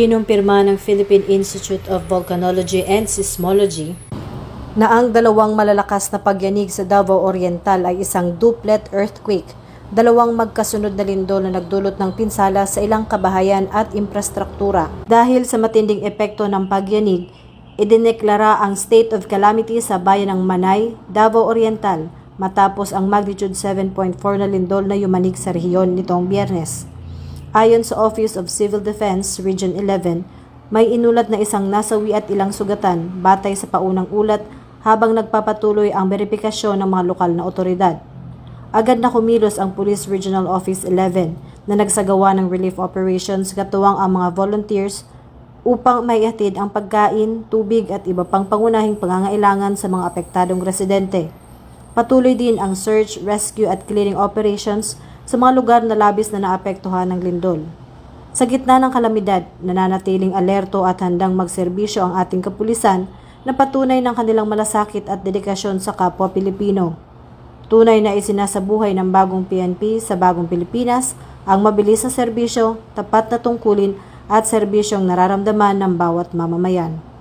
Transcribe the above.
Kinumpirma ng Philippine Institute of Volcanology and Seismology na ang dalawang malalakas na pagyanig sa Davao Oriental ay isang duplet earthquake, dalawang magkasunod na lindol na nagdulot ng pinsala sa ilang kabahayan at infrastruktura. Dahil sa matinding epekto ng pagyanig, idineklara ang state of calamity sa bayan ng Manay, Davao Oriental matapos ang magnitude 7.4 na lindol na yumanig sa rehiyon nitong Biyernes. Ayon sa Office of Civil Defense, Region 11, may inulat na isang nasawi at ilang sugatan batay sa paunang ulat habang nagpapatuloy ang beripikasyon ng mga lokal na otoridad. Agad na kumilos ang Police Regional Office 11 na nagsagawa ng relief operations katuwang ang mga volunteers upang maihatid ang pagkain, tubig at iba pang pangunahing pangangailangan sa mga apektadong residente. Patuloy din ang search, rescue at clearing operations sa mga lugar na labis na naapektuhan ng lindol. Sa gitna ng kalamidad, nananatiling alerto at handang magserbisyo ang ating kapulisan na patunay ng kanilang malasakit at dedikasyon sa kapwa Pilipino. Tunay na isinasabuhay ng bagong PNP sa bagong Pilipinas ang mabilis na serbisyo, tapat na tungkulin at serbisyong nararamdaman ng bawat mamamayan.